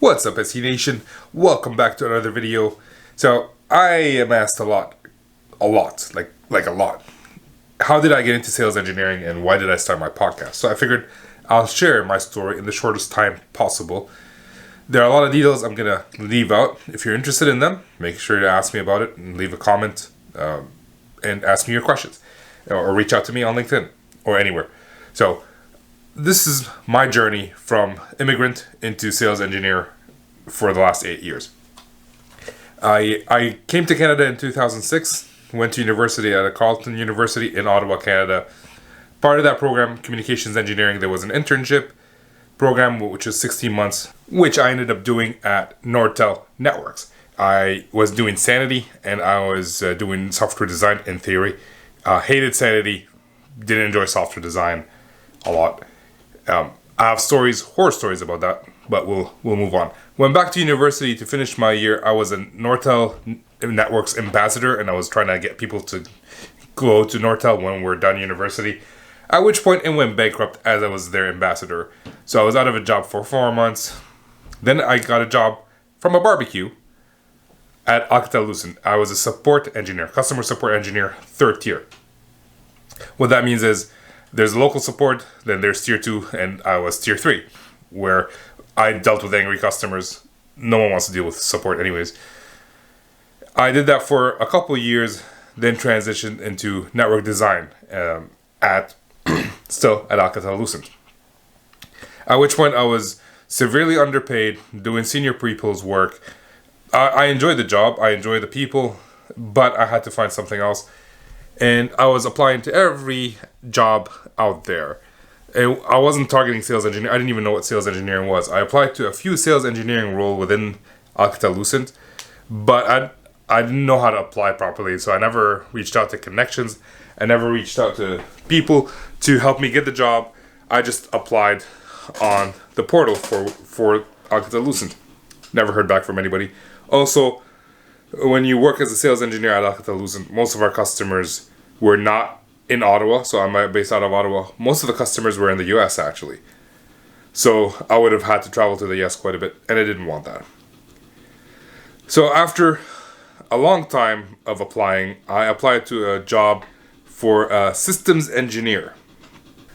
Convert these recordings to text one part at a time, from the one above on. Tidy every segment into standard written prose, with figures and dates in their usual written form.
What's up, SC Nation? Welcome back to another video. So I am asked a lot, like a lot. How did I get into sales engineering and why did I start my podcast? So I figured I'll share my story in the shortest time possible. There are a lot of details I'm gonna leave out. If you're interested in them, make sure to ask me about it and leave a comment and ask me your questions, or reach out to me on LinkedIn or anywhere. So this is my journey from immigrant into sales engineer for the last 8 years. I came to Canada in 2006, went to university at Carleton University in Ottawa, Canada. Part of that program, communications engineering, there was an internship program which was 16 months, which I ended up doing at Nortel Networks. I was doing Sanity and I was doing software design in theory. Hated Sanity, didn't enjoy software design a lot. I have horror stories about that, but we'll move on. Went back to university to finish my year. I was a Nortel Networks ambassador, and I was trying to get people to go to Nortel when we're done university. At which point it went bankrupt as I was their ambassador. So I was out of a job for 4 months. Then I got a job from a barbecue at Alcatel-Lucent. I was a support engineer, customer support engineer, 3rd tier. What that means is there's local support, then there's tier 2, and I was tier 3, where I dealt with angry customers. No one wants to deal with support anyways. I did that for a couple of years, then transitioned into network design still at Alcatel-Lucent. At which point I was severely underpaid, doing senior pre-pulls work. I enjoyed the job, I enjoyed the people, but I had to find something else. And I was applying to every job out there. I wasn't targeting sales engineering. I didn't even know what sales engineering was. I applied to a few sales engineering roles within Alcatel-Lucent, but I didn't know how to apply properly. So I never reached out to connections. I never reached out to people to help me get the job. I just applied on the portal for Alcatel-Lucent. Never heard back from anybody. Also, when you work as a sales engineer at Alcatel-Lucent, most of our customers were not in Ottawa, so I'm based out of Ottawa. Most of the customers were in the US actually. So I would have had to travel to the US quite a bit, and I didn't want that. So after a long time of applying, I applied to a job for a systems engineer.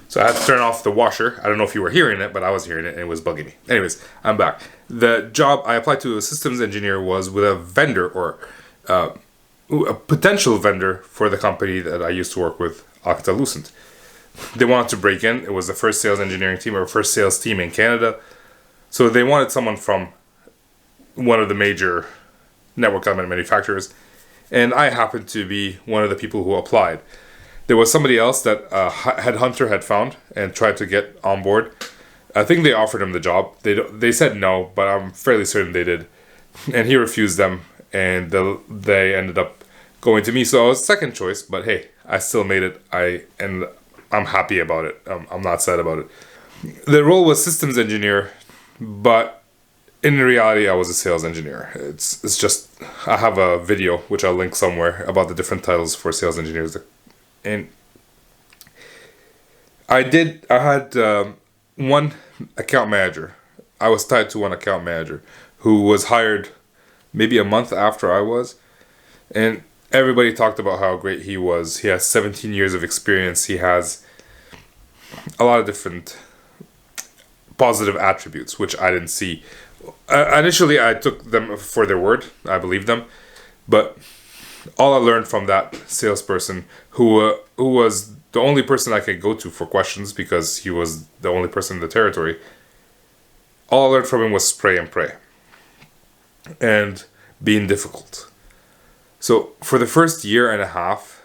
So I had to turn off the washer. I don't know if you were hearing it, but I was hearing it and it was bugging me. Anyways, I'm back. The job I applied to, a systems engineer, was with a vendor or a potential vendor for the company that I used to work with, Alcatel-Lucent. They wanted to break in. It was the first sales engineering team or first sales team in Canada. So they wanted someone from one of the major network element manufacturers. And I happened to be one of the people who applied. There was somebody else that a headhunter had found and tried to get on board. I think they offered him the job. They said no, but I'm fairly certain they did. And he refused them, and they ended up going to me. So I was second choice, but hey, I still made it. I'm happy about it. I'm not sad about it. The role was systems engineer, but in reality, I was a sales engineer. It's just, I have a video, which I'll link somewhere, about the different titles for sales engineers. And I had one account manager. I was tied to one account manager who was hired maybe a month after I was. And everybody talked about how great he was. He has 17 years of experience. He has a lot of different positive attributes, which I didn't see. Initially, I took them for their word. I believed them. But all I learned from that salesperson, who was the only person I could go to for questions because he was the only person in the territory, all I learned from him was spray and pray and being difficult. So for the first year and a half,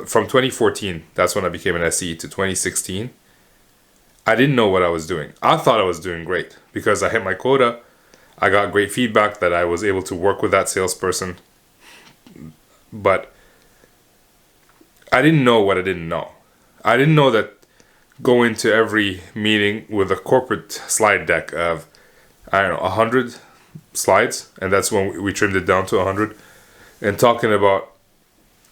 from 2014, that's when I became an SE, to 2016, I didn't know what I was doing. I thought I was doing great because I hit my quota. I got great feedback that I was able to work with that salesperson. But I didn't know what I didn't know. I didn't know that going to every meeting with a corporate slide deck of, 100 slides, and that's when we trimmed it down to 100, and talking about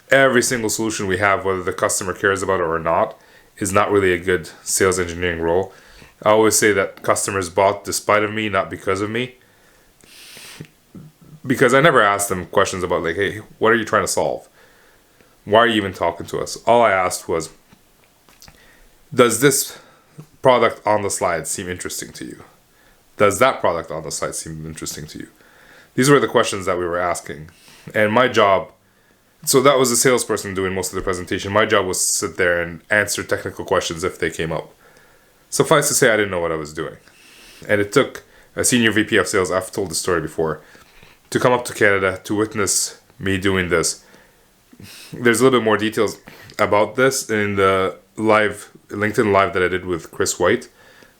every single solution we have, whether the customer cares about it or not, is not really a good sales engineering role. I always say that customers bought despite of me, not because of me. Because I never asked them questions about like, hey, what are you trying to solve? Why are you even talking to us? All I asked was, does this product on the slide seem interesting to you? Does that product on the slide seem interesting to you? These were the questions that we were asking. And my job, so that was the salesperson doing most of the presentation. My job was to sit there and answer technical questions if they came up. Suffice to say, I didn't know what I was doing. And it took a senior VP of sales, I've told the story before, to come up to Canada to witness me doing this. There's a little bit more details about this in the LinkedIn live that I did with Chris White.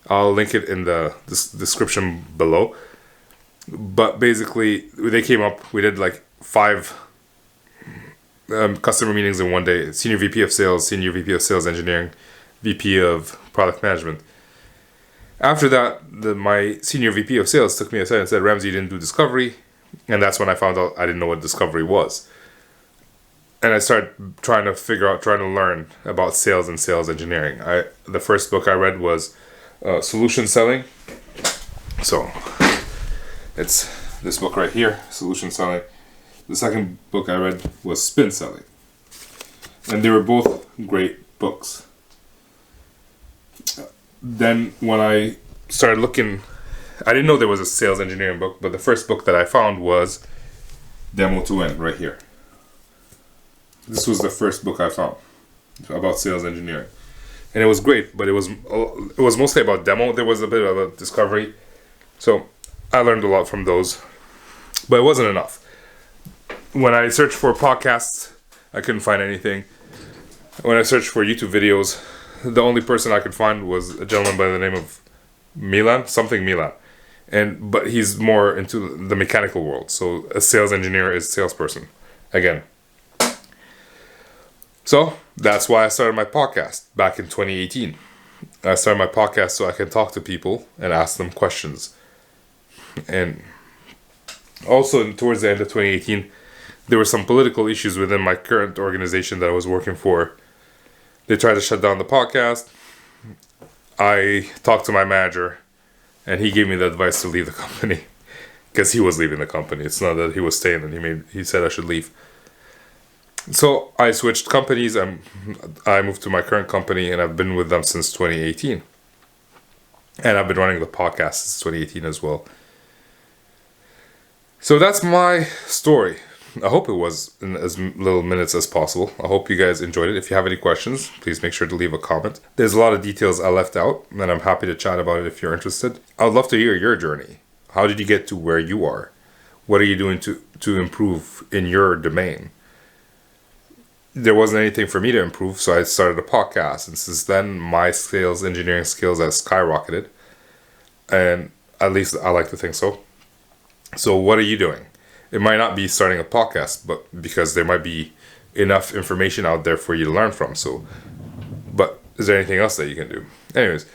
I'll link it in the description below. But basically, they came up, we did like 5 customer meetings in one day. Senior VP of sales, Senior VP of sales engineering, VP of product management. After that, my Senior VP of sales took me aside and said, Ramsey, you didn't do discovery. And that's when I found out I didn't know what discovery was. And I started trying to learn about sales and sales engineering. The first book I read was Solution Selling. So it's this book right here, Solution Selling. The second book I read was Spin Selling. And they were both great books. Then when I started looking, I didn't know there was a sales engineering book, but the first book that I found was Demo to End right here. This was the first book I found about sales engineering. And it was great, but it was mostly about demo. There was a bit of a discovery. So I learned a lot from those, but it wasn't enough. When I searched for podcasts, I couldn't find anything. When I searched for YouTube videos, the only person I could find was a gentleman by the name of Milan. But he's more into the mechanical world. So a sales engineer is a salesperson. Again. So that's why I started my podcast back in 2018. I started my podcast so I can talk to people and ask them questions. And also towards the end of 2018, there were some political issues within my current organization that I was working for. They tried to shut down the podcast. I talked to my manager and he gave me the advice to leave the company because he was leaving the company. It's not that he was staying and he said I should leave. So I switched companies. I moved to my current company and I've been with them since 2018. And I've been running the podcast since 2018 as well. So that's my story. I hope it was in as little minutes as possible. I hope you guys enjoyed it. If you have any questions, please make sure to leave a comment. There's a lot of details I left out, and I'm happy to chat about it if you're interested. I would love to hear your journey. How did you get to where you are? What are you doing to improve in your domain? There wasn't anything for me to improve, so I started a podcast. And since then, my sales engineering skills have skyrocketed. And at least I like to think so. So what are you doing? It might not be starting a podcast, but because there might be enough information out there for you to learn from. So, but is there anything else that you can do? Anyways,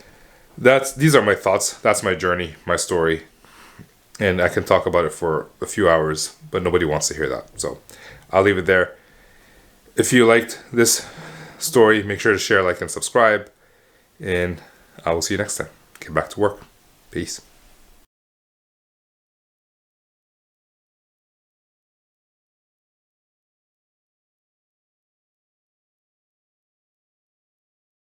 these are my thoughts. That's my journey, my story. And I can talk about it for a few hours, but nobody wants to hear that. So I'll leave it there. If you liked this story, make sure to share, like, and subscribe. And I will see you next time. Get back to work. Peace.